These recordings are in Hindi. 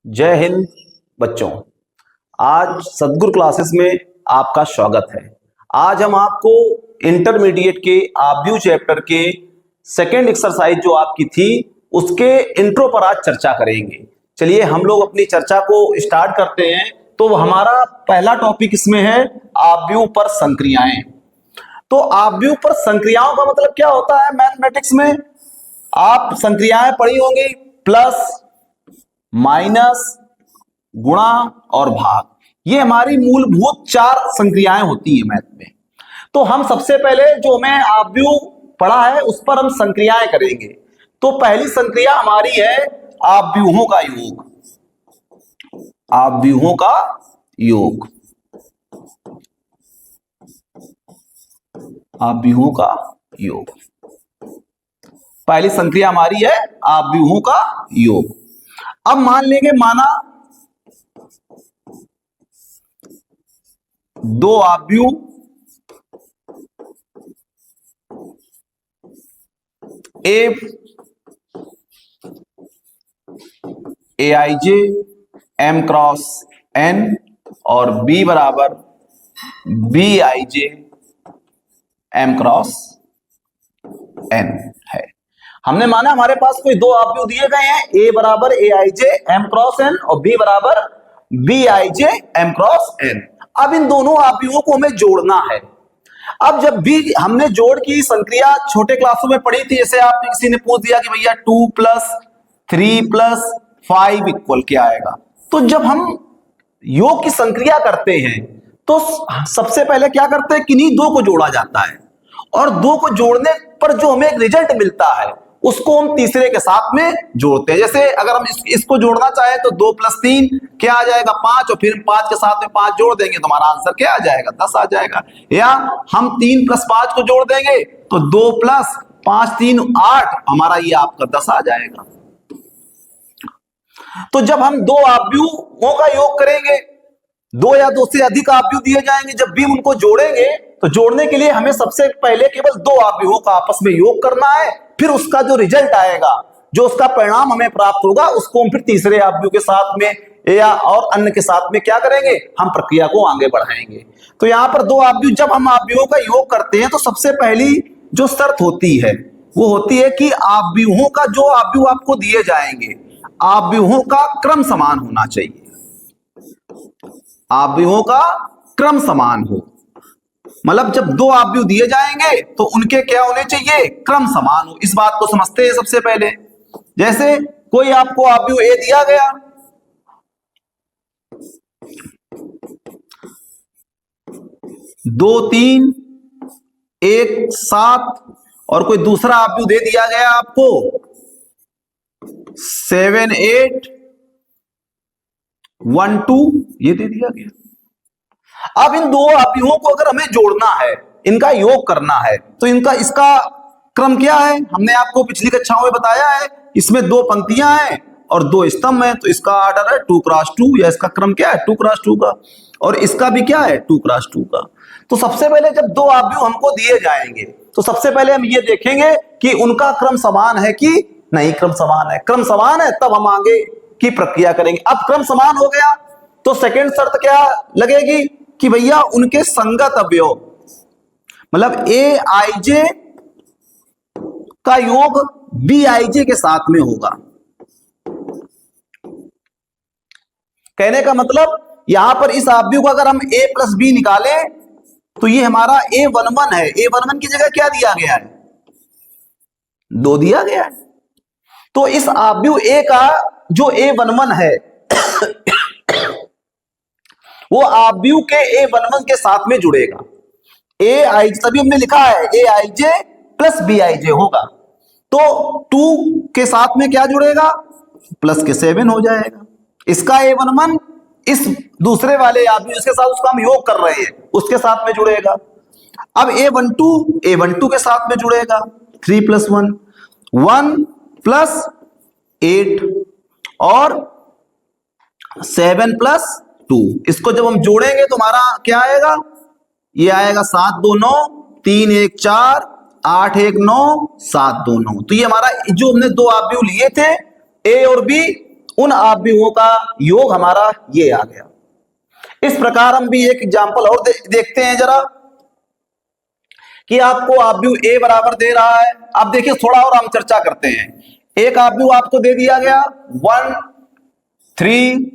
जय हिंद बच्चों। आज सदगुरु क्लासेस में आपका स्वागत है। आज हम आपको इंटरमीडिएट के आव्यूह चैप्टर के सेकेंड एक्सरसाइज जो आपकी थी उसके इंट्रो पर आज चर्चा करेंगे। चलिए हम लोग अपनी चर्चा को स्टार्ट करते हैं। तो हमारा पहला टॉपिक इसमें है आव्यूह पर संक्रियाएं। तो आव्यूह पर संक्रियाओं का मतलब क्या होता है? मैथमेटिक्स में आप संक्रियाएं पढ़ी होंगी, प्लस, माइनस, गुणा और भाग। ये हमारी मूलभूत 4 संक्रियाएं होती है मैथ में। तो हम सबसे पहले जो हमें आव्यूह पढ़ा है उस पर हम संक्रियाएं करेंगे। तो पहली संक्रिया हमारी है आव्यूहों का योग। आव्यूहों का योग, आव्यूहों का योग। पहली संक्रिया हमारी है आव्यूहों का योग। अब मान लेंगे, माना दो आव्यूह ए aij m क्रॉस n और b बराबर bij m क्रॉस n है। हमने माना हमारे पास कोई दो आव्यूह दिए गए हैं, a बराबर aij m क्रॉस n और b बराबर bij m क्रॉस n। अब इन दोनों आव्यूहों को हमें जोड़ना है। अब जब भी हमने जोड़ की संक्रिया छोटे क्लासों में पढ़ी थी, जैसे आपने किसी ने पूछ दिया कि भैया 2 + 3 + 5 इक्वल क्या आएगा, तो जब हम योग की संक्रिया करते हैं तो सबसे पहले क्या करते हैं, किन्हीं दो को जोड़ा जाता है और दो को जोड़ने पर जो हमें एक रिजल्ट मिलता है उसको हम तीसरे के साथ में जोड़ते हैं। जैसे अगर हम इसको जोड़ना चाहें तो 2 + 3 क्या आ जाएगा, 5, और फिर 5 के साथ में 5 जोड़ देंगे तो हमारा आंसर क्या आ जाएगा, 10 आ जाएगा। या हम 3 + 5 को जोड़ देंगे तो 2 + 5 3 8, हमारा ये आपका 10 आ जाएगा। तो जब हम दो आव्यूहों का योग करेंगे, दो या दो से अधिक आव्यूह दिए जाएंगे, जब भी उनको जोड़ेंगे तो जोड़ने के लिए हमें सबसे पहले केवल दो आव्यूहों का आपस में योग करना है। फिर उसका जो रिजल्ट आएगा, जो उसका परिणाम हमें प्राप्त होगा, उसको हम फिर तीसरे आव्यूह के साथ में या और अन्य के साथ में क्या करेंगे, हम प्रक्रिया को आगे बढ़ाएंगे। तो यहां पर दो आव्यूह, जब हम आव्यूहों का योग करते हैं तो सबसे पहली जो शर्त होती है वो होती है कि आव्यूहों का, जो आव्यूह आपको दिए जाएंगे, आव्यूहों का क्रम समान होना चाहिए। आव्यूहों का क्रम समान हो, मतलब जब दो आव्यूह दिए जाएंगे तो उनके क्या होने चाहिए, क्रम समान हो। इस बात को समझते हैं सबसे पहले। जैसे कोई आपको आव्यूह ए दिया गया, दो 3 1 7, और कोई दूसरा आव्यूह दे दिया गया आपको 7 8 1 2, ये दे दिया गया। अब इन दो आव्यूहों को अगर हमें जोड़ना है, इनका योग करना है, तो इसका क्रम क्या है, हमने आपको पिछली कक्षाओं में बताया है। इसमें दो पंक्तियां हैं और दो स्तंभ हैं, तो इसका ऑर्डर है 2 × 2, या इसका क्रम क्या है 2 × 2 का, और इसका भी क्या है 2 × 2 का। तो सबसे पहले जब दो आव्यूह हमको दिए जाएंगे तो सबसे पहले हम ये देखेंगे कि उनका क्रम समान है कि नहीं क्रम समान है। क्रम समान है तब हम आगे की प्रक्रिया करेंगे। अब क्रम समान हो गया तो सेकेंड शर्त क्या लगेगी कि भैया उनके संगत अवयव, मतलब aij का योग bij के साथ में होगा। कहने का मतलब यहां पर इस आव्यूह को अगर हम a + b निकालें तो ये हमारा a11 है। a11 की जगह क्या दिया गया है, 2 दिया गया है। तो इस आव्यूह a का जो a11 है वो आव्यूह के a11 के साथ में जुड़ेगा। aij, तभी हमने लिखा है aij + bij होगा। तो 2 के साथ में क्या जुड़ेगा, प्लस के 7 हो जाएगा। इसका a11 इस दूसरे वाले आव्यूह जिसके साथ उसका हम योग कर रहे हैं उसके साथ में जुड़ेगा। अब a12 के साथ में जुड़ेगा, 3 + 1 1 + 8 और 7 + 2। इसको जब हम जोड़ेंगे तो हमारा क्या आएगा, ये आएगा 7 2 9, 3 1 4, 8 1 9, 7 2 9। तो ये हमारा जो हमने दो आव्यूह लिए थे ए और बी, उन आव्यूहों का योग हमारा ये आ गया। इस प्रकार हम भी एक एग्जांपल और देखते हैं जरा कि आपको आव्यूह ए बराबर दे रहा है। अब देखिए थोड़ा और हम चर्चा करते हैं। एक आव्यूह आपको दे दिया गया 1 3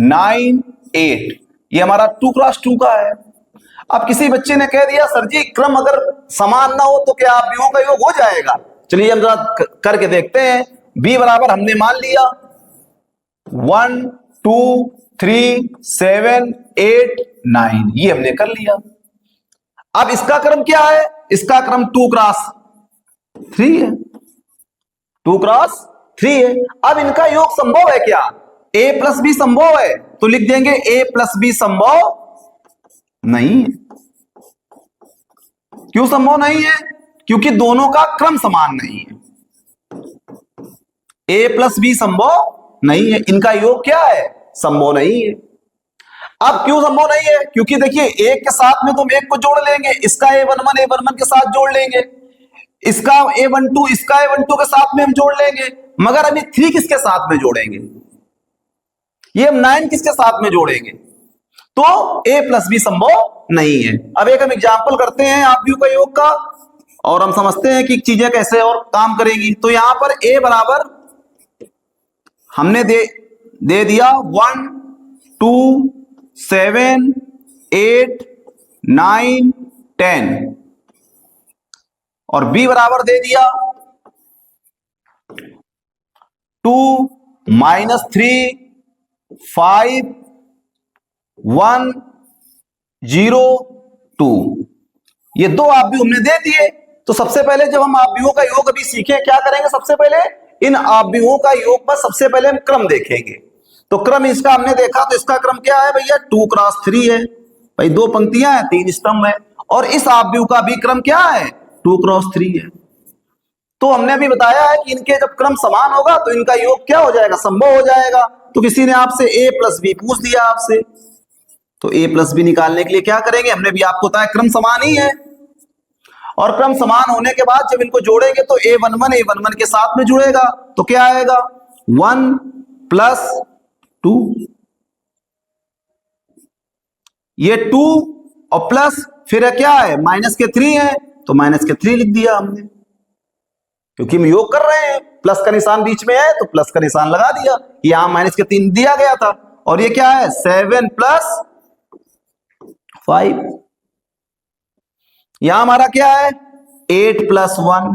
9 8, ये हमारा 2x2 का है। अब किसी बच्चे ने कह दिया सर जी क्रम अगर समान ना हो तो क्या आव्यूहों का योग हो जाएगा? चलिए हम जरा करके देखते हैं। b बराबर हमने मान लिया 1 2 3 7 8 9, ये हमने कर लिया। अब इसका क्रम क्या है? इसका क्रम 2x3 है, 2x3 है। अब इनका योग संभव है क्या? a प्लस बी संभव है, तो लिख देंगे a प्लस बी संभव नहीं है। क्यों संभव नहीं है? क्योंकि दोनों का क्रम समान नहीं है। a प्लस बी संभव नहीं है, इनका योग क्या है? संभव नहीं है। अब क्यों संभव नहीं है? क्योंकि देखिए एक के साथ में तुम एक को जोड़ लेंगे, इसका a11 के साथ जोड़ लेंगे, इसका a12 इसका a12 के साथ में हम जोड़ लेंगे, मगर अभी 3 किसके साथ में जोड़ेंगे? ये हम 9 किसके साथ में जोड़ेंगे? तो a प्लस बी संभव नहीं है। अब एक हम एग्जाम्पल करते हैं आव्यूह का योग का, और हम समझते हैं कि चीजें कैसे और काम करेंगी। तो यहां पर a बराबर हमने दे दिया 1 2 7 8 9 10, और b बराबर दे दिया 2 -3 5 1 0 2, ये दो आव्यूह हमने दे दिए। तो सबसे पहले जब हम आव्यूहों का योग अभी सीखें, क्या करेंगे? सबसे पहले इन आव्यूहों का योग पर सबसे पहले हम क्रम देखेंगे। तो क्रम इसका हमने देखा, तो इसका क्रम क्या है भैया? 2x3 है भाई, 2 पंक्तियां हैं 3 स्तंभ है, और इस आव्यूह का भी क्रम क्या है? 2x3 है। तो हमने अभी बताया है कि इनके जब क्रम समान होगा तो इनका योग क्या हो जाएगा? संभव हो जाएगा। तो किसी ने आपसे a प्लस बी पूछ दिया आपसे, तो a प्लस बी निकालने के लिए क्या करेंगे? हमने भी आपको बताया क्रम समान ही है, और क्रम समान होने के बाद जब इनको जोड़ेंगे तो a11 के साथ में जुड़ेगा, तो क्या आएगा? 1 प्लस 2, ये 2 और प्लस फिर क्या है? माइनस के 3 है, तो माइनस के 3 लिख दिया हमने, क्योंकि हम योग कर रहे हैं, प्लस का निशान बीच में है तो प्लस का निशान लगा दिया। यहां माइनस के 3 दिया गया था, और ये क्या है? 7 प्लस 5। यहां हमारा क्या है? 8 प्लस 1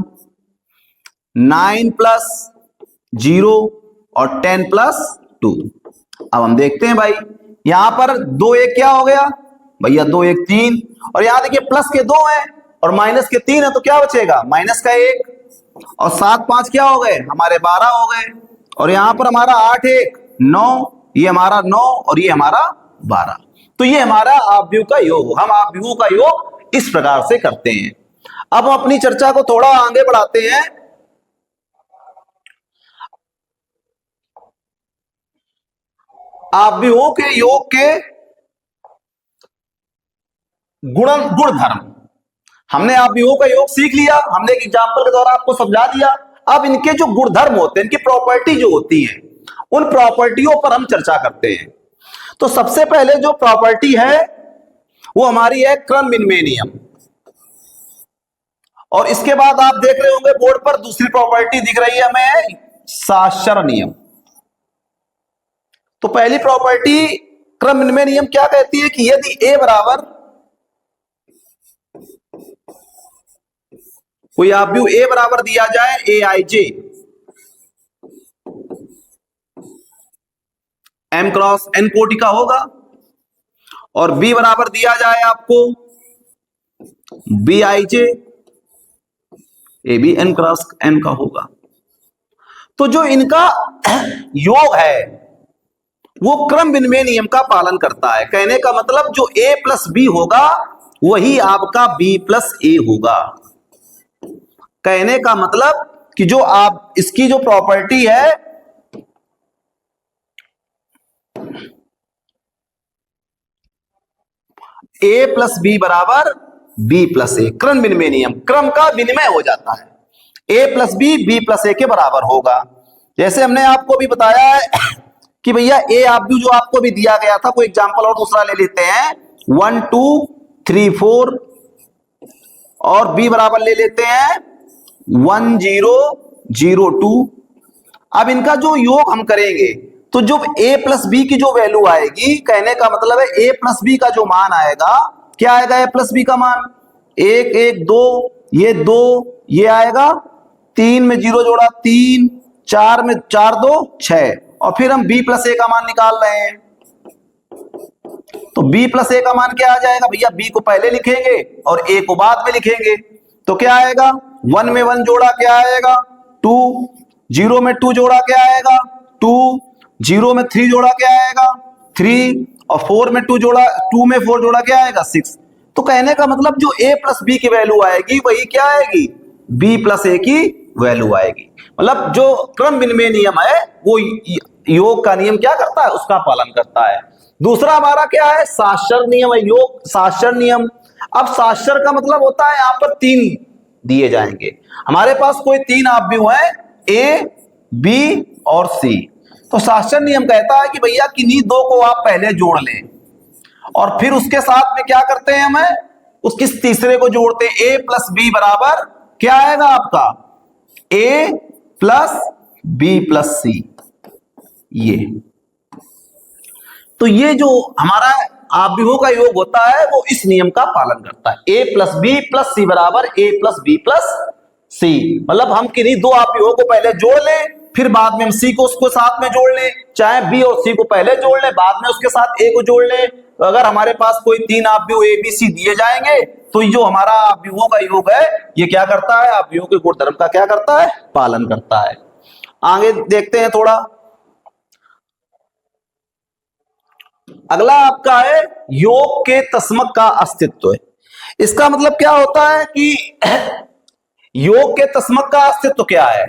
9 प्लस 0 और 10 प्लस 2। अब हम देखते हैं भाई, यहां पर 2 1 क्या हो गया भैया? 2 1 3, और यहां देखिए प्लस के 2 है और माइनस के 3 है, तो क्या बचेगा? माइनस का 1, और 7 5 क्या हो गए? हमारे 12 हो गए, और यहां पर हमारा 8 1 9, ये हमारा 9 और ये हमारा 12। तो ये हमारा आव्यूह का योग। हम आव्यूहों का योग इस प्रकार से करते हैं। अब हम अपनी चर्चा को थोड़ा आगे बढ़ाते हैं। आव्यूहों के योग के गुण धर्म। हमने आव्यूहों का योग सीख लिया, हमने एक एग्जांपल के द्वारा आपको समझा दिया। अब इनके जो गुणधर्म होते हैं, इनकी प्रॉपर्टी जो होती है, उन प्रॉपर्टियों पर हम चर्चा करते हैं। तो सबसे पहले जो प्रॉपर्टी है वो हमारी है क्रम विनिमय नियम, और इसके बाद आप देख रहे होंगे बोर्ड पर दूसरी प्रॉपर्टी दिख रही है हमें, साक्षर नियम। तो पहली प्रॉपर्टी क्रम विनिमय नियम क्या कहती है कि यदि a बराबर कोई आव्यूह a बराबर दिया जाए aij m क्रॉस n कोटि का होगा, और b बराबर दिया जाए आपको bij ए भी n क्रॉस n का होगा, तो जो इनका योग है वो क्रम विनिमय नियम का पालन करता है। कहने का मतलब जो a प्लस बी होगा वही आपका b प्लस ए होगा। कहने का मतलब कि जो आप इसकी जो प्रॉपर्टी है a प्लस बी बराबर b प्लस ए, क्रम विनिमय नियम, क्रम का विनिमय हो जाता है। a plus B b plus A के बराबर होगा। जैसे हमने आपको भी बताया है कि भैया ए आव्यूह जो आपको भी दिया गया था, कोई एग्जांपल और दूसरा ले लेते हैं, 1 2 3 4 और बी बराबर ले लेते हैं 1 0 0 2। अब इनका जो योग हम करेंगे तो जो a प्लस बी की जो वैल्यू आएगी, कहने का मतलब है a प्लस बी का जो मान आएगा, क्या आएगा a प्लस बी का मान, 1 1 2, ये 2, ये आएगा 3 में 0 जोड़ा 3, 4 में 4 2 6, और फिर हम b प्लस a का मान निकाल रहे हैं। तो b प्लस a का मान क्या आ जाएगा भैया, b को पहले लिखेंगे और a को बाद में लिखेंगे। तो क्या आएगा, 1 में 1 जोड़ा क्या आएगा 2, 0 में 2 जोड़ा क्या आएगा 2, 0 में 3 जोड़ा क्या आएगा 3, और 4 में 2 जोड़ा 2 में 4 जोड़ा क्या आएगा 6। तो कहने का मतलब जो a प्लस बी की वैल्यू आएगी वही क्या आएगी, b प्लस a की वैल्यू आएगी। मतलब जो क्रम विनिमय नियम है वो योग का नियम क्या करता है, उसका पालन करता है। दूसरा हमारा क्या है, साक्षर नियम है, योग साक्षर नियम। अब साक्षर का मतलब होता है यहां पर 3 दिए जाएंगे, हमारे पास कोई 3 आव्यूह है a b और c। तो साक्षर नियम कहता है कि भैया किन्हीं दो को आप पहले जोड़ लें और फिर उसके साथ में क्या करते हैं, हमें उसके तीसरे को जोड़ते हैं। a प्लस बी बराबर क्या आएगा आपका, a प्लस बी प्लस सी। ये तो ये जो हमारा आव्यूहों का योग होता है वो इस नियम का पालन करता है, a plus B plus C बराबर a प्लस बी प्लस सी। मतलब हम किन्हीं दो आव्यूहों को पहले जोड़ लें, फिर बाद में हम सी को उसको साथ में जोड़ लें, चाहे बी और सी को पहले जोड़ लें, बाद में उसके साथ ए को जोड़ लें। तो अगर हमारे पास कोई 3 आव्यूह ए बी सी दिए जाएंगे तो जो हमारा आव्यूहों का योग है ये क्या करता है, आव्यूहों के गुणधर्म का क्या करता है, पालन करता है। आगे देखते हैं थोड़ा। अगला आपका है योग के तस्मक का अस्तित्व है। इसका मतलब क्या होता है कि योग के तस्मक का अस्तित्व क्या है।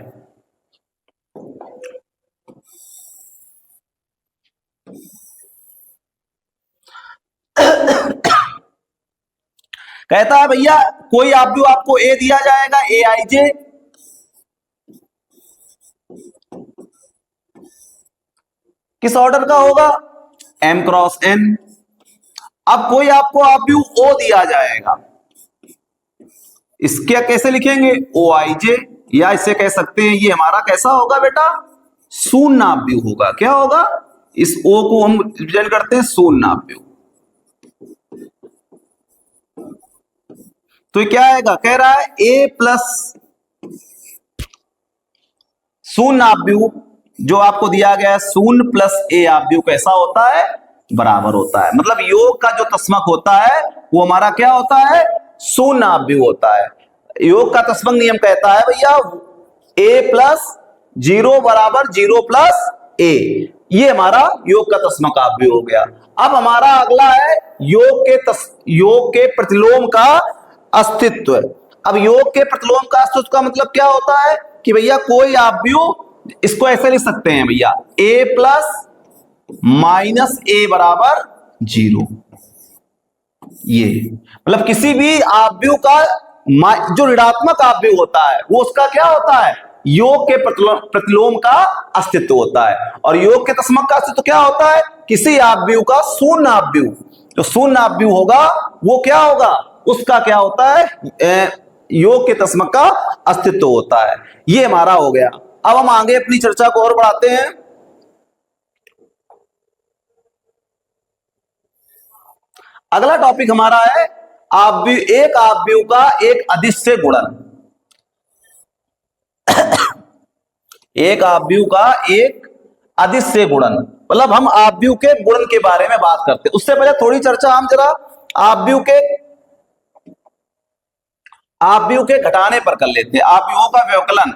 कहता है भैया कोई आव्यूह आपको ए दिया जाएगा, ए आई जे, किस ऑर्डर का होगा, m क्रॉस n। अब कोई आपको आव्यूह ओ दिया जाएगा, इसके कैसे लिखेंगे, ओ आई जे, या इसे कह सकते हैं ये हमारा कैसा होगा बेटा, शून्य आव्यूह होगा। क्या होगा, इस ओ को हम रिप्रेजेंट करते हैं शून्य आव्यूह। तो ये क्या आएगा, कह रहा है a प्लस शून्य आव्यूह जो आपको दिया गया है, शून्य प्लस a आव्यूह कैसा होता है, बराबर होता है। मतलब योग का जो तस्मक होता है वो हमारा क्या होता है, शून्य आव्यूह होता है। योग का तस्मक नियम कहता है भैया a प्लस 0 बराबर 0 प्लस a, ये हमारा योग का तस्मक आव्यूह हो गया। अब हमारा अगला है योग के प्रतिलोम का अस्तित्व। अब योग के प्रतिलोम का अस्तित्व का मतलब क्या होता है कि भैया कोई आव्यूह, इसको ऐसे लिख सकते हैं भैया a प्लस माइनस a बराबर 0। ये मतलब किसी भी आव्यूह का जो ऋणात्मक आव्यूह होता है वो उसका क्या होता है, योग के प्रतिलोम का अस्तित्व होता है। और योग के तस्मक का अस्तित्व क्या होता है, किसी आव्यूह का शून्य आव्यूह, जो शून्य आव्यूह होगा वो क्या होगा, उसका क्या होता है, योग के तस्मक का अस्तित्व होता है। ये हमारा हो गया। अब हम आगे अपनी चर्चा को और बढ़ाते हैं। अगला टॉपिक हमारा है एक आव्यूह का एक अदिश से गुणन। एक आव्यूह का एक अदिश से गुणन, मतलब हम आव्यूह के गुणन के बारे में बात करते हैं। उससे पहले थोड़ी चर्चा हम जरा आव्यूह के घटाने पर कर लेते हैं। आव्यूहों का व्यवकलन,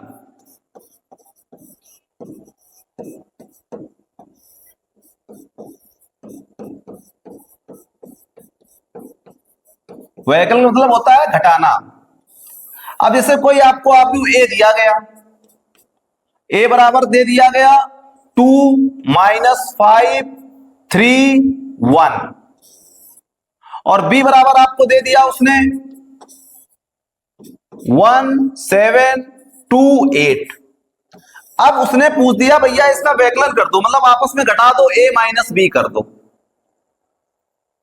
व्यवकलन मतलब होता है घटाना। अब जैसे कोई आपको आव्यूह ए दिया गया, ए बराबर दे दिया गया 2 माइनस 5 3 1, और बी बराबर आपको दे दिया उसने 1 7 2 8। अब उसने पूछ दिया भैया इसका व्यकलन कर दो, मतलब आपस में घटा दो, a माइनस बी कर दो,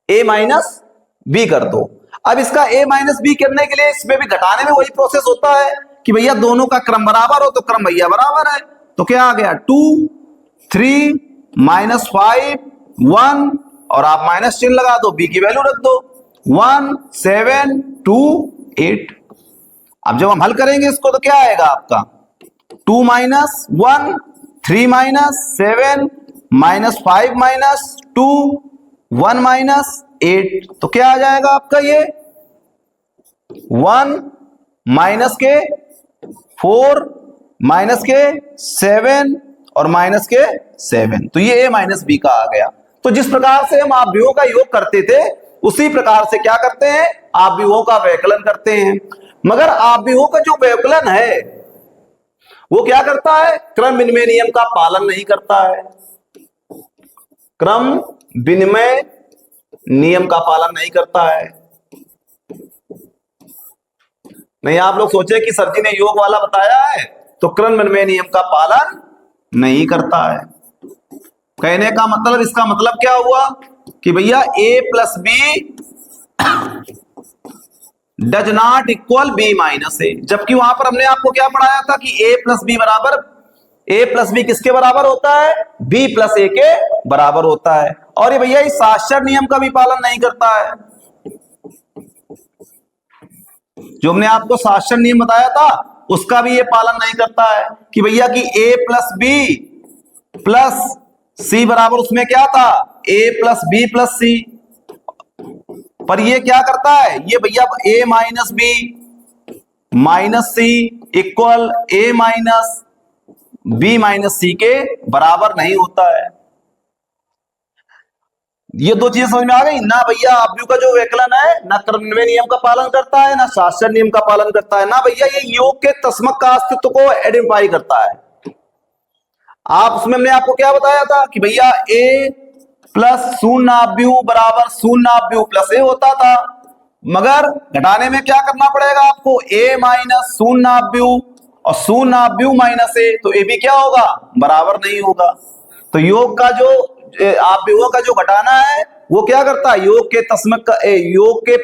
a माइनस बी कर दो। अब इसका a माइनस बी करने के लिए इसमें भी घटाने में वही प्रोसेस होता है कि भैया दोनों का क्रम बराबर हो, तो क्रम भैया बराबर है, तो क्या आ गया 2 3 माइनस 5 1 और आप माइनस चिन्ह लगा दो, b की वैल्यू रख दो 1 7 2 8। अब जब हम हल करेंगे इसको तो क्या आएगा आपका 2 minus 1 3 minus 7 minus 5 minus 2 1 minus 8, तो क्या आ जाएगा आपका ये 1 माइनस के 4 माइनस के 7 और माइनस के 7, तो ये a माइनस बी का आ गया। तो जिस प्रकार से हम आव्यूहों का योग करते थे उसी प्रकार से क्या करते हैं, आव्यूहों का व्यवकलन करते हैं। मगर आव्यूहों का जो व्यवकलन है वो क्या करता है, क्रम विनिमय नियम का पालन नहीं करता है, क्रम विनिमय नियम का पालन नहीं करता है। नहीं आप लोग सोचे कि सर जी ने योग वाला बताया है तो क्रम विनिमय नियम का पालन नहीं करता है। कहने का मतलब, इसका मतलब क्या हुआ कि भैया a plus B does not equal b minus A, जबकि वहां पर हमने आपको क्या पढ़ाया था कि a प्लस बी बराबर, a प्लस बी किसके बराबर होता है, b प्लस ए के बराबर होता है। और ये भैया इस साक्षर नियम का भी पालन नहीं करता है। जो हमने आपको साक्षर नियम बताया था उसका भी ये पालन नहीं करता है कि भैया कि a plus B plus C बराबर, उसमें क्या था a plus B plus C, पर ये क्या करता है, ये भैया a minus B minus C equal a minus B minus C के बराबर नहीं होता है। ये दो चीजें समझ में आ गई ना भैया, आव्यूह का जो व्यवकलन है ना क्रम विनिमय नियम का पालन करता है ना शास्त्र नियम का पालन करता है, ना भैया ये योग के तस्मक का अस्तित्व को आइडेंटिफाई करता है। आप उसमें हमने आपको क्या बताया था कि भैया a प्लस शून्य आव्यूह बराबर शून्य आव्यूह प्लस ए होता था, मगर घटाने में क्या करना पड़ेगा आपको, a माइनस शून्य आव्यूह और शून्य आव्यूह माइनस ए, तो a भी क्या होगा, बराबर नहीं होगा। तो योग का जो आव्यूहों का जो घटाना है वो क्या करता है, योग के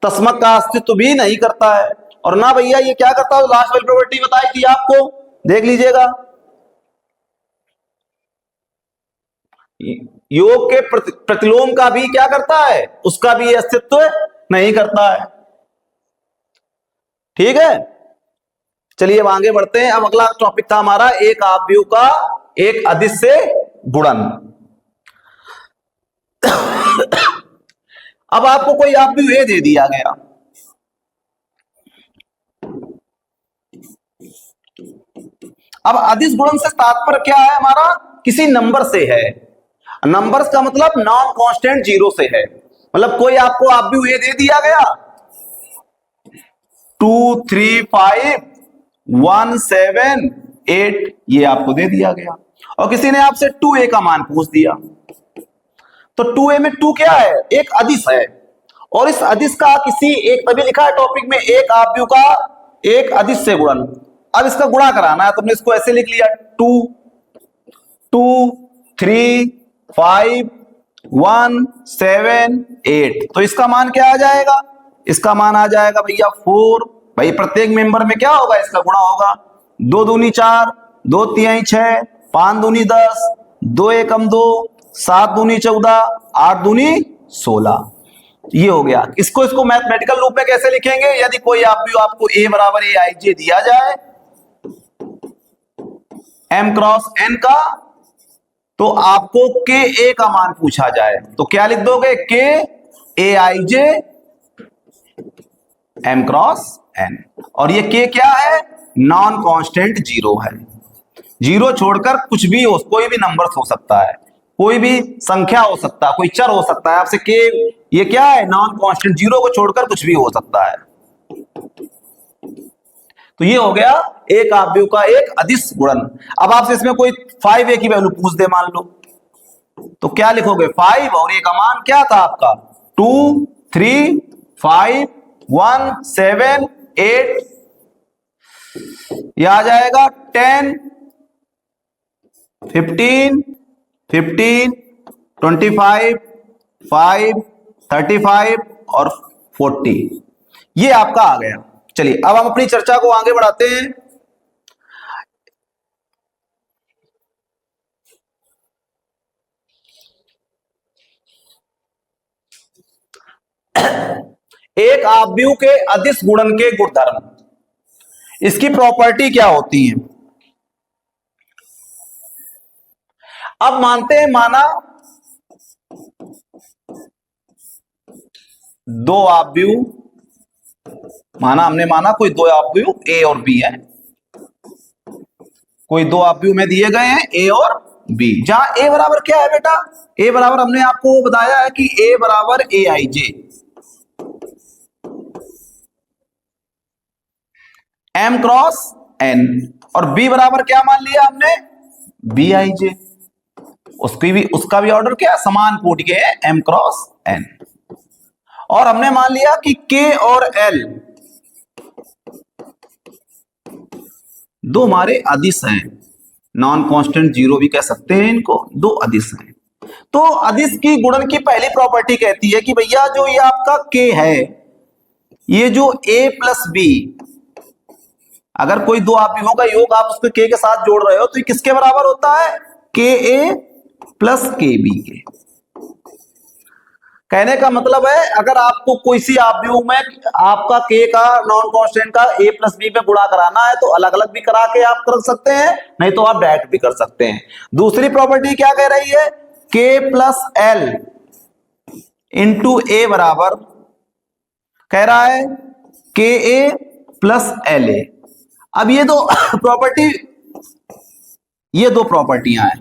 तस्मक का अस्तित्व भी नहीं करता है। और ना भैया ये क्या करता है, लास्ट वाली प्रॉपर्टी बताई थी आपको, देख लीजिएगा, योग के प्रतिलोम का भी क्या करता है, उसका भी अस्तित्व नहीं करता है। ठीक है, चलिए अब आगे बढ़ते हैं। अब अगला टॉपिक था हमारा एक आव्यूह का एक अदिश से गुणन। अब आपको कोई आव्यूह ए दे दिया गया, अब अदिश गुणन से तात्पर्य क्या है हमारा, किसी नंबर से है। नंबर्स का मतलब नॉन कांस्टेंट जीरो से है, मतलब कोई आपको आव्यूह ए दे दिया गया 2 3 5 1 7 8, ये आपको दे दिया गया, और किसी ने आपसे 2a का मान पूछ दिया, तो 2a में 2 क्या है, एक अदिश है, और इस अदिश का किसी एक, तभी लिखा है टॉपिक में एक आव्यूह का एक अदिश से गुणन। अब इसका गुणा कराना है, तुमने इसको ऐसे लिख लिया 2 2 3 5 1 7 8, तो इसका मान क्या आ जाएगा, इसका मान आ जाएगा भैया 4। भाई प्रत्येक मेंबर में क्या होगा, इसका गुणा होगा, 2 दूनी 4 2 तिहाई 6 5 दूनी 10 2 एकम 2 7 दूनी 14 8 दूनी 16, ये हो गया। इसको मैथमेटिकल रूप में कैसे लिखेंगे, यदि कोई आपको a बराबर ए आई जे दिया जाए m क्रॉस n का, तो आपको के ए का मान पूछा जाए तो क्या लिख दोगे, के ए आई जे m क्रॉस n, और ये के क्या है, नॉन कांस्टेंट जीरो है, जीरो छोड़कर कुछ भी हो, कोई भी नंबर हो सकता है, कोई भी संख्या हो सकता है, कोई चर हो सकता है, आपसे के ये क्या है, नॉन कांस्टेंट, जीरो को छोड़कर कुछ भी हो सकता है। तो ये हो गया एक आव्यूह का एक अदिश गुणन। अब आपसे इसमें कोई 5a की वैल्यू पूछ दे मान लो, तो क्या लिखोगे, 5 और a का मान क्या था आपका 2 3 5 1 7 8, यह आ जाएगा 10 15, 15, 25, 5, 35 और 40, ये आपका आ गया। चलिए अब हम अपनी चर्चा को आगे बढ़ाते हैं। एक आव्यूह के अदिश गुणन के गुणधर्म, इसकी प्रॉपर्टी क्या होती है? अब मानते हैं, दो आव्यूह, हमने माना कोई दो आव्यूह ए और बी है, कोई दो आव्यूह में दिए गए हैं ए और बी, जहां ए बराबर क्या है बेटा? ए बराबर हमने आपको बताया है कि ए बराबर ए आई जे, एम क्रॉस एन, और बी बराबर क्या मान लिया हमने? बी आई जे, उसका भी ऑर्डर क्या समान कोटि के है, एम क्रॉस एन। और हमने मान लिया कि के और एल दो हमारे अदिश हैं, नॉन कांस्टेंट जीरो भी कह सकते हैं इनको, दो अदिश हैं। तो अदिश की गुणन की पहली प्रॉपर्टी कहती है कि भैया जो ये आपका के है, ये जो ए प्लस बी, अगर कोई दो आव्यूहों का योग आप उसको के साथ जोड़ रहे हो तो ये किसके बराबर होता है? के ए प्लस के बी के। कहने का मतलब है अगर आपको कोई सी आव्यूह में आपका के का नॉन कांस्टेंट का ए प्लस बी पे गुणा कराना है तो अलग अलग भी करा के आप कर सकते हैं, नहीं तो आप डायरेक्ट भी कर सकते हैं। दूसरी प्रॉपर्टी क्या कह रही है? के प्लस एल इंटू ए बराबर कह रहा है के ए प्लस एल ए। अब ये दो प्रॉपर्टियां हैं,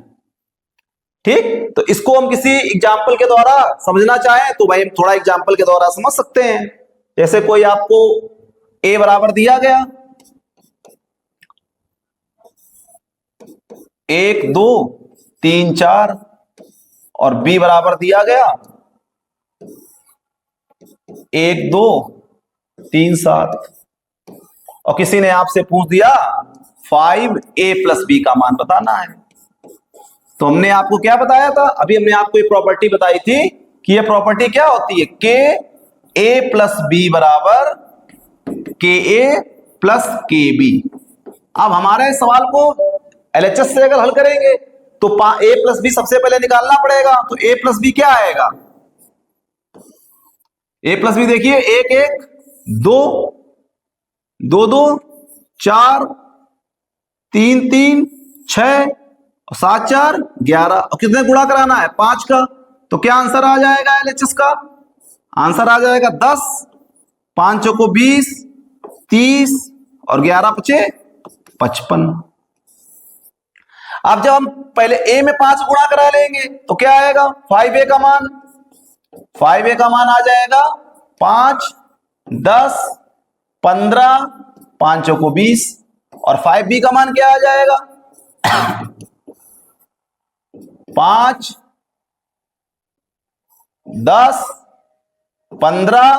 ठीक। तो इसको हम किसी एग्जाम्पल के द्वारा समझना चाहें तो भाई थोड़ा एग्जाम्पल के द्वारा समझ सकते हैं। जैसे कोई आपको ए बराबर दिया गया 1 2 3 4 और बी बराबर दिया गया 1 2 3 7 और किसी ने आपसे पूछ दिया 5a प्लस बी का मान बताना है, तो हमने आपको क्या बताया था? अभी हमने आपको एक प्रॉपर्टी बताई थी कि ये प्रॉपर्टी क्या होती है? के ए प्लस बी बराबर के ए प्लस के बी। अब हमारे इस सवाल को एलएचएस से अगर हल करेंगे तो ए प्लस बी सबसे पहले निकालना पड़ेगा। तो ए प्लस बी क्या आएगा? ए प्लस बी देखिए 1 1 2 2 2 4 3 3 6 7 4 11 और कितने गुणा कराना है? 5 का। तो क्या आंसर आ जाएगा एलएचएस का? आंसर आ जाएगा 10, 5 को 20, 30 और 11 पचे 55। अब जब हम पहले ए में 5 गुणा करा लेंगे तो क्या आएगा? 5a का मान, 5a का मान आ जाएगा 5 10 15, 5 को 20 और 5b का मान क्या आ जाएगा? 5 10 15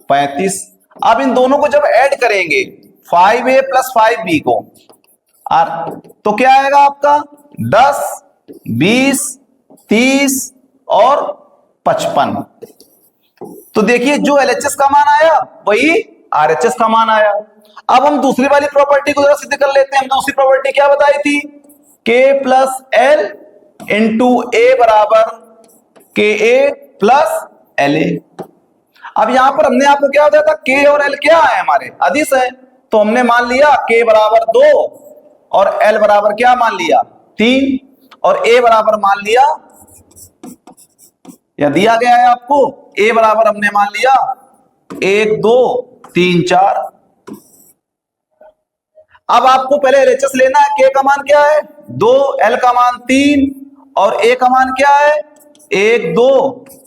35। अब इन दोनों को जब ऐड करेंगे 5a प्लस 5b को, तो क्या आएगा आपका? 10 20 30 और 55। तो देखिए जो एलएचएस का मान आया वही आरएचएस का मान आया। अब हम दूसरी वाली प्रॉपर्टी को जरा सिद्ध कर लेते हैं। हम दूसरी प्रॉपर्टी क्या बताई थी? के प्लस एल इंटू ए बराबर के ए प्लस एल ए। अब यहां पर हमने आपको क्या बताया था? के और एल क्या है? हमारे अदिश है। तो हमने मान लिया के बराबर 2 और एल बराबर क्या मान लिया? 3 और ए बराबर मान लिया, या दिया गया है आपको, ए बराबर हमने मान लिया 1 2 3 4। अब आपको पहले एलएचएस लेना है। के का मान क्या है? 2, एल का मान 3 और ए का मान क्या है? 1 2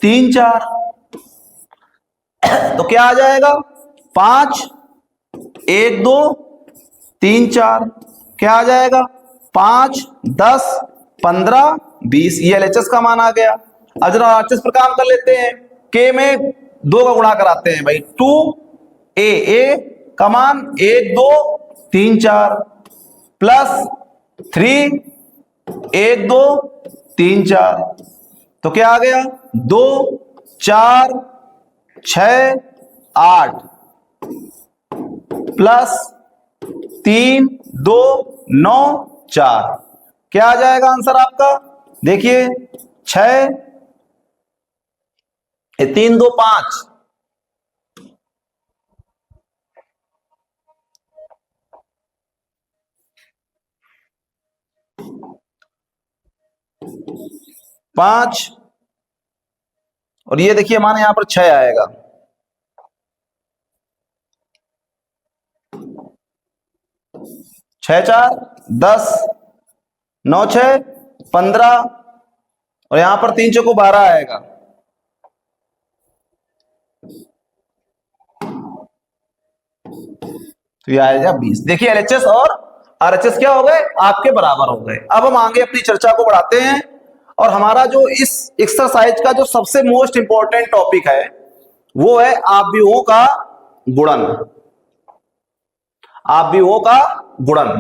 3 4। तो क्या आ जाएगा? 5 1 2 3 4। क्या आ जाएगा? 5 10 15 20। ये एलएचएस का मान आ गया। अब जरा आरएचएस पर काम कर लेते हैं। के में 2 का गुणा कराते हैं भाई, 2 ए का मान 1 2 3 4 प्लस 3 1 2 3 4, तो क्या आ गया 2 4 6 8 प्लस 3 2 9 4, क्या आ जाएगा आंसर आपका? देखिए 6 3 2 5, 5 और ये देखिए माने यहां पर 6 आएगा। 6 4 10, 9 6 15 और यहां पर 3 चौको 12 आएगा। तो ये आएगा 20। देखिए एलएचएस और आरएचएस क्या हो गए? आपके बराबर हो गए। अब हम आगे अपनी चर्चा को बढ़ाते हैं और हमारा जो इस एक्सरसाइज का जो सबसे मोस्ट इंपॉर्टेंट टॉपिक है वो है आव्यूहों का गुणन। आव्यूहों का गुणन।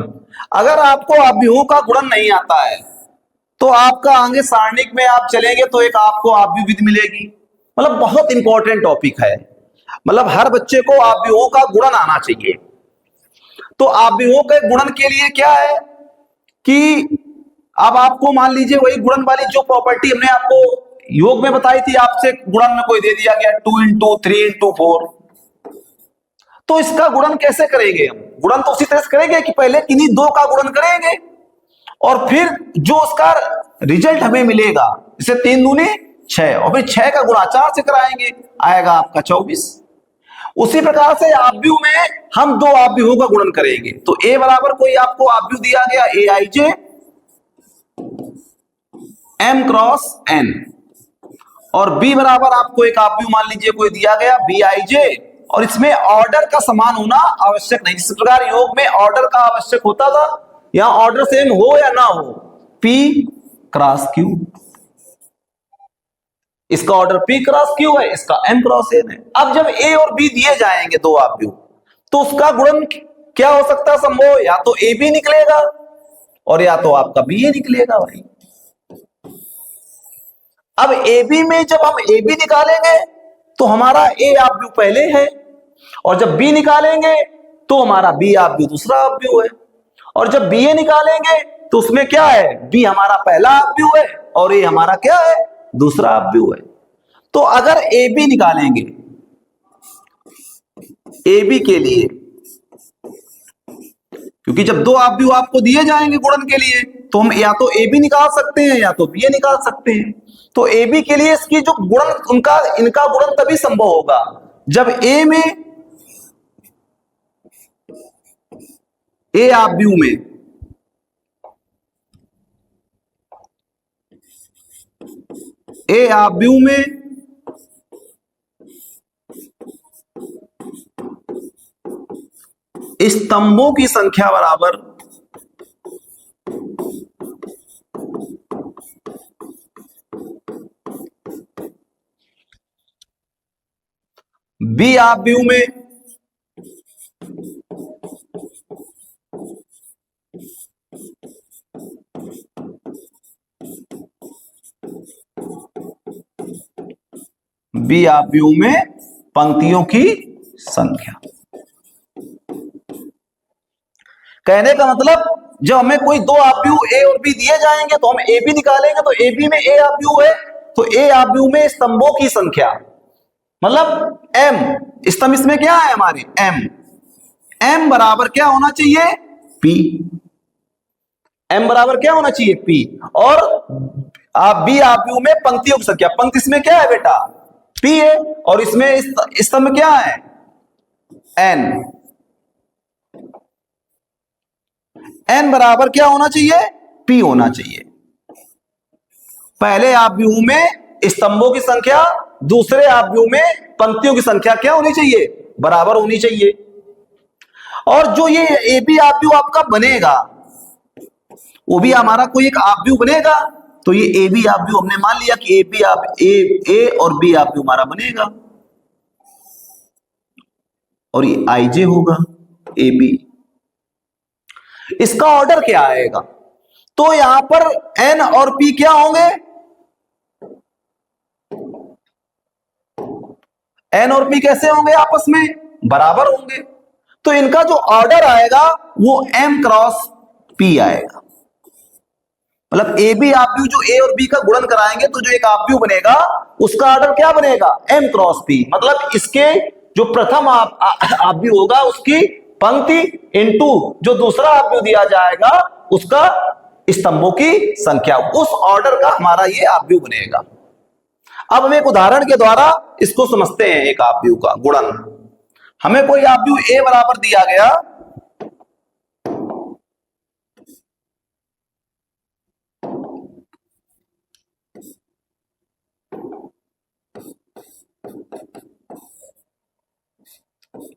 अगर आपको आव्यूहों का गुणन नहीं आता है तो आपका आगे सारणिक में आप चलेंगे तो एक आपको आव्यूह विधि मिलेगी। मतलब बहुत इंपॉर्टेंट टॉपिक है, मतलब हर बच्चे को आव्यूहों का गुणन आना चाहिए। तो आव्यूहों के गुणन के लिए क्या है कि अब आपको मान लीजिए वही गुणन वाली जो प्रॉपर्टी हमने आपको योग में बताई थी, आपसे गुणन में कोई दे दिया गया 2 इंटू 3 इंटू 4, तो इसका गुणन कैसे करेंगे हम? गुणन तो उसी तरह से करेंगे कि पहले किन्हीं दो का गुणन करेंगे और फिर जो उसका रिजल्ट हमें मिलेगा, जैसे 3 दूनी 6 और फिर 6 का गुणा 4 से कराएंगे, आएगा आपका 24। उसी प्रकार से आव्यूह में हम दो आव्यूहों का गुणन करेंगे। तो ए बराबर कोई आपको आव्यूह दिया गया ए आई जे एम क्रॉस एन और बी बराबर आपको एक आव्यूह मान लीजिए कोई दिया गया बी आई जे, और इसमें ऑर्डर का समान होना आवश्यक नहीं। जिस प्रकार योग में ऑर्डर का आवश्यक होता था, यहां ऑर्डर सेम हो या ना हो, P क्रॉस Q। इसका ऑर्डर P क्रॉस Q है, इसका M क्रॉस N है। अब जब A और B दिए जाएंगे दो आव्यूह, तो उसका गुणन क्या हो सकता है संभव? या तो AB निकलेगा और या तो आपका BA निकलेगा भाई। अब AB में जब हम AB निकालेंगे तो हमारा A आव्यूह पहले है और जब B निकालेंगे तो हमारा B आव्यूह दूसरा आव्यूह है, और जब BA निकालेंगे तो उसमें क्या है? B हमारा पहला आव्यूह है और A हमारा क्या है? दूसरा आव्यूह है। तो अगर AB निकालेंगे, AB के लिए, क्योंकि जब दो आव्यूह आपको दिए जाएंगे गुणन के लिए तो हम या तो AB निकाल सकते हैं या तो BA निकाल सकते हैं। तो AB के लिए इसकी जो गुणन इनका गुणन तभी संभव होगा जब A में A आव्यूह में A आव्यूह में स्तंभों की संख्या बराबर B आव्यूह में B आव्यूह में पंक्तियों की संख्या। कहने का मतलब जब हमें कोई दो आव्यूह A और B दिए जाएंगे तो हम AB निकालेंगे, तो AB में A आव्यूह है तो A आव्यूह में स्तंभों की संख्या मतलब M, स्तंभ इसमें क्या है हमारे M, M बराबर क्या होना चाहिए? P। M बराबर क्या होना चाहिए? P। और आप B आव्यूह में पंक्तियों की संख्या, पंक्ति इसमें क्या है बेटा? P है और इसमें स्तंभ क्या है? N। N बराबर क्या होना चाहिए? P होना चाहिए। पहले आव्यूह में स्तंभों की संख्या, दूसरे आव्यूह में पंक्तियों की संख्या क्या होनी चाहिए? बराबर होनी चाहिए। और जो ये AB आव्यूह आपका बनेगा वो भी हमारा कोई एक आव्यूह बनेगा, तो ये AB आव्यूह हमने मान लिया कि A और B आव्यूह हमारा बनेगा और ये IJ होगा AB। इसका ऑर्डर क्या आएगा? तो यहां पर n और p क्या होंगे, n और p कैसे होंगे, आपस में बराबर होंगे। तो इनका जो ऑर्डर आएगा वो m क्रॉस p आएगा। मतलब ए बी आपव्यू जो ए और बी का गुणन कराएंगे तो जो एक आपव्यू बनेगा उसका ऑर्डर क्या बनेगा, m क्रॉस p। मतलब इसके जो प्रथम आपव्यू होगा उसकी पंक्ति इंटू जो दूसरा आपव्यू दिया जाएगा उसका स्तंभों की संख्या, उस ऑर्डर का हमारा ये आपव्यू बनेगा। अब हम एक उदाहरण के द्वारा इसको समझते हैं। एक आपव्यू का गुणन, हमें कोई आपव्यू ए बराबर दिया गया,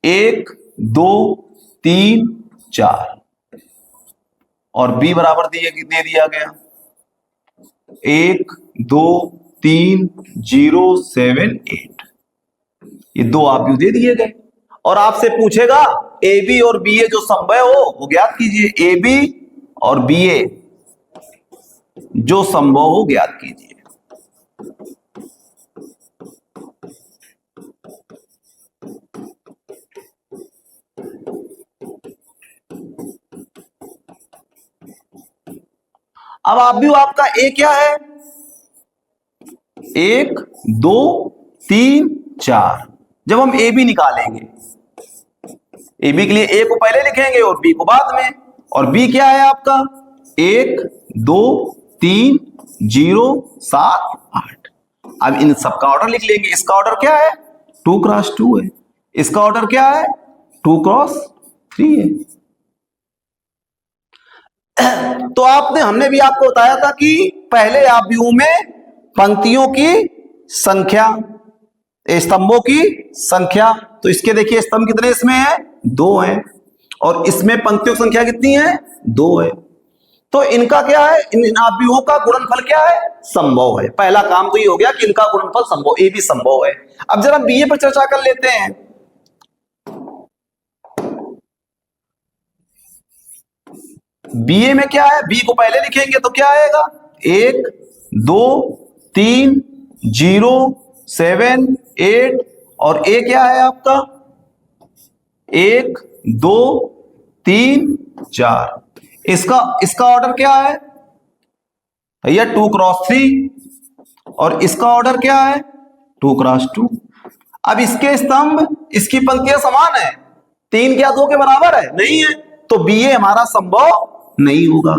एक दो तीन चार, और b बराबर दे दिया गया 1 2 3 0 7 8। ये दो आपव्यू दे दिए गए और आपसे पूछेगा ए बी और बी ए जो संभव हो वो ज्ञात कीजिए। ए बी और बी ए जो संभव हो ज्ञात कीजिए। अब आपव्यू आपका ए क्या है, 1 2 3 4। जब हम ए बी निकालेंगे, ए बी के लिए ए को पहले लिखेंगे और बी को बाद में, और बी क्या है आपका 1 2 3 0 7 8। अब इन सबका ऑर्डर लिख लेंगे। इसका ऑर्डर क्या है 2 क्रॉस 2 है, इसका ऑर्डर क्या है 2 क्रॉस 3 है। तो हमने भी आपको बताया था कि पहले आपव्यू में पंक्तियों की संख्या, स्तंभों की संख्या, तो इसके देखिए स्तंभ कितने इसमें है 2 है, और इसमें पंक्तियों की संख्या कितनी है 2 है। तो इनका क्या है, इन आपव्यूओं का गुणनफल क्या है संभव है। पहला काम तो ये हो गया कि इनका गुणनफल संभव, ए भी संभव है। अब जरा बीए पर चर्चा कर लेते हैं। बीए में क्या है, बी को पहले लिखेंगे तो क्या आएगा 1 2 3 0 7 8, और ए क्या है आपका 1 2 3 4। इसका ऑर्डर क्या है भैया 2 क्रॉस 3, और इसका ऑर्डर क्या है 2 क्रॉस 2। अब इसके स्तंभ, इसकी पंक्तियां समान है, 3 क्या 2 के बराबर है नहीं है, तो बी ए हमारा संभव नहीं होगा।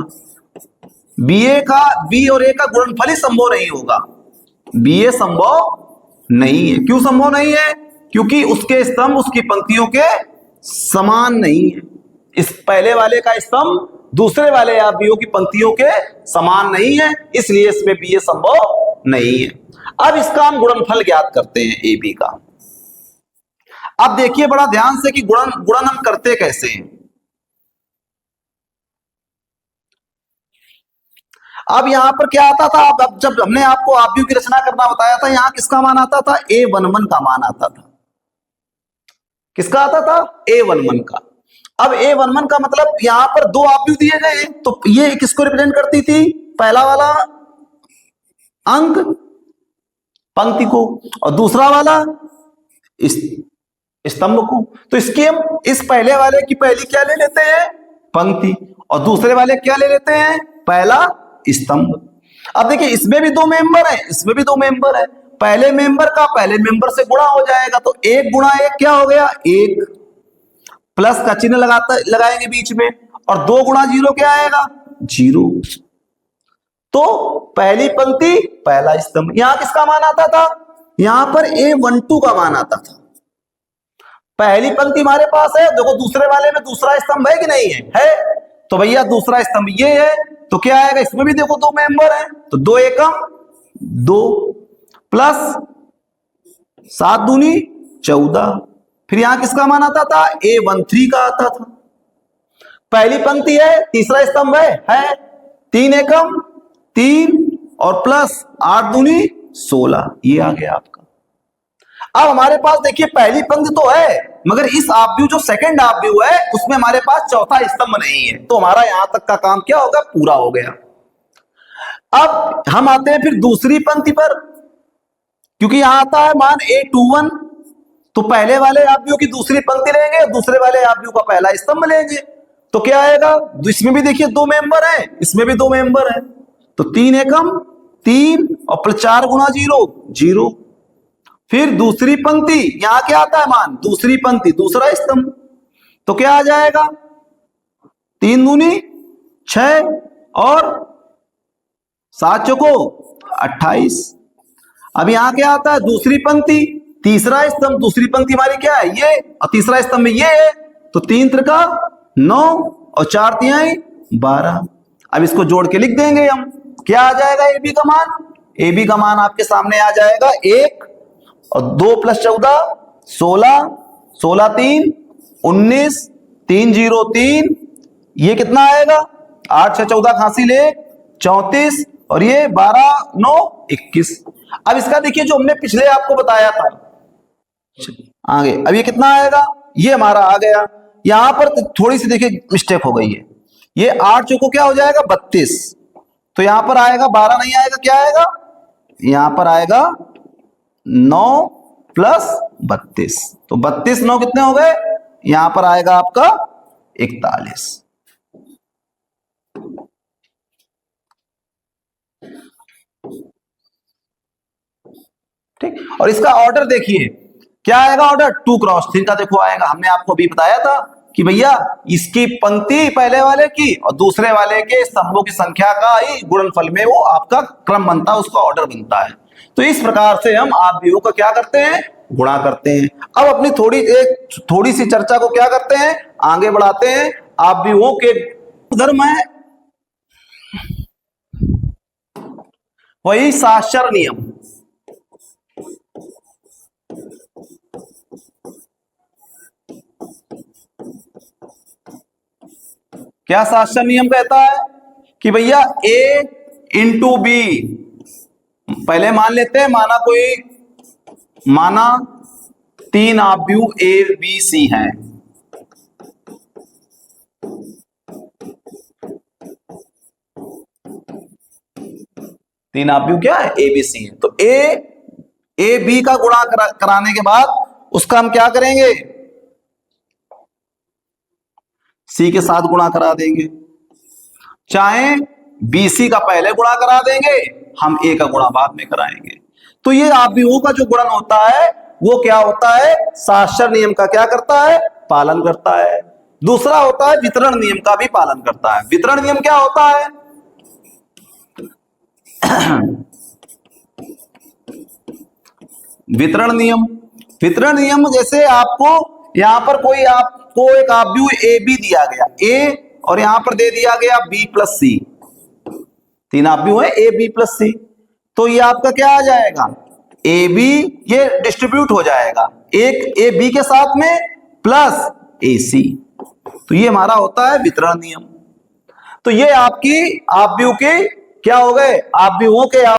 बीए का, बी और ए का गुणनफल ही संभव नहीं होगा, बीए संभव नहीं है। क्यों संभव नहीं है, क्योंकि उसके स्तंभ उसकी पंक्तियों के समान नहीं है। इस पहले वाले का स्तंभ दूसरे वाले आपव्यूओं की पंक्तियों के समान नहीं है, इसलिए इसमें बीए संभव नहीं है। अब इसका हम गुणनफल ज्ञात करते हैं ए बी का। अब देखिए बड़ा ध्यान से कि गुणन हम करते कैसे हैं। अब यहां पर क्या आता था, अब जब हमने आपको आपव्यू की रचना करना बताया था, यहां किसका मान आता था A11 का मान आता था। किसका आता था A11 का। अब A11 का मतलब यहां पर दो आपव्यू दिए गए, तो ये किसको रिप्रेजेंट करती थी, पहला वाला अंक पंक्ति को, और दूसरा वाला स्तंभ को। तो इसके हम इस पहले वाले की पहली क्या ले लेते हैं पंक्ति, और दूसरे वाले क्या ले लेते हैं पहला स्तंभ। अब देखिए इसमें भी 2 मेंबर है, इसमें भी 2 मेंबर है, पहले मेंबर का पहले मेंबर से गुणा हो जाएगा, तो 1 गुणा 1 क्या हो गया 1, प्लस का चिन्ह लगाएंगे बीच में, और 2 गुणा 0 क्या आएगा 0। तो पहली पंक्ति पहला स्तंभ। यहां किसका मान आता था, यहां पर A12 का मान आता था। पहली पंक्ति हमारे पास है, देखो दूसरे वाले में दूसरा स्तंभ है कि नहीं है, तो भैया दूसरा स्तंभ ये है, तो क्या आएगा इसमें भी देखो 2 मेंबर है, तो 2 एकम 2, प्लस 7 दूनी 14। फिर यहां किसका मान आता था A13 का आता था। पहली पंक्ति है, तीसरा स्तंभ है 3 एकम 3, और प्लस 8 दूनी 16, ये आ गया आपका। अब हमारे पास देखिए पहली पंक्ति तो है, मगर इस आपव्यू जो सेकंड आपव्यू है उसमें हमारे पास चौथा स्तंभ नहीं है, तो हमारा यहां तक का काम क्या होगा पूरा हो गया। अब हम आते हैं फिर दूसरी पंक्ति पर, क्योंकि यहां आता है मान A21, तो पहले वाले आव्यूह की दूसरी पंक्ति लेंगे, दूसरे वाले आव्यूह का पहला स्तंभ लेंगे। तो क्या आएगा, इसमें भी देखिए 2 मेंबर हैं, इसमें भी 2 मेंबर हैं, तो 3 एकम 3 और प्लस 4 गुणा 0 0। फिर दूसरी पंक्ति, यहां क्या आता है मान, दूसरी पंक्ति दूसरा स्तंभ, तो क्या आ जाएगा 3 दूनी 6 और 7 चौको 28। अब यहां क्या आता है, दूसरी पंक्ति तीसरा स्तंभ, दूसरी पंक्ति हमारी क्या है ये, और तीसरा स्तंभ में ये है, तो 3 त्रिका 9 और 4 तिहाई 12। अब इसको जोड़ के लिख देंगे हम, क्या आ जाएगा ए बी का मान, ए बी का मान आपके सामने आ जाएगा 1 और 2 प्लस 14 16, 16 3 19, 3 0 3, ये कितना आएगा 8 6 14 खांसी ले 34 और ये 12 9 21। अब इसका देखिए जो हमने पिछले आपको बताया था आगे, अब ये कितना आएगा, ये हमारा आ गया। यहां पर थोड़ी सी देखिए मिस्टेक हो गई है, ये 8 चौको क्या हो जाएगा 32, तो यहां पर आएगा 12 नहीं आएगा, क्या आएगा यहां पर आएगा 9 प्लस 32, तो 32 9 कितने हो गए, यहां पर आएगा आपका 41। ठीक, और इसका ऑर्डर देखिए क्या आएगा, ऑर्डर 2 क्रॉस 3 का देखो आएगा। हमने आपको अभी बताया था कि भैया इसकी पंक्ति पहले वाले की और दूसरे वाले के स्तंभों की संख्या का ही गुणनफल में वो आपका क्रम बनता है, उसका ऑर्डर बनता है। तो इस प्रकार से हम आव्यूहों का क्या करते हैं, गुणा करते हैं। अब अपनी थोड़ी सी चर्चा को क्या करते हैं, आगे बढ़ाते हैं। आव्यूहों के धर्म है वही साक्षर नियम, क्या साक्षर नियम कहता है कि भैया A इंटू B, पहले मान लेते हैं माना 3 आव्यूह A B C हैं, तीन आव्यूह क्या है A B C है, तो A B का गुणा कराने के बाद उसका हम क्या करेंगे, C के साथ गुणा करा देंगे, चाहे BC का पहले गुणा करा देंगे, हम A का गुणा बाद में कराएंगे। तो ये आव्यूहों का जो गुणन होता है वो क्या होता है, साक्षर नियम का क्या करता है, पालन करता है। दूसरा होता है वितरण नियम का भी पालन करता है। वितरण नियम क्या होता है, वितरण नियम जैसे आपको यहां पर आपको एक आव्यूह ए बी दिया गया, ए और यहां पर दे दिया गया बी प्लस सी, 3 आव्यूह है ए बी प्लस सी, तो ये आपका क्या आ जाएगा, ए बी ये डिस्ट्रीब्यूट हो जाएगा एक ए बी के साथ में प्लस ए सी, तो ये हमारा होता है वितरण नियम। तो ये आपकी आव्यूह के क्या हो गए, आव्यूहों के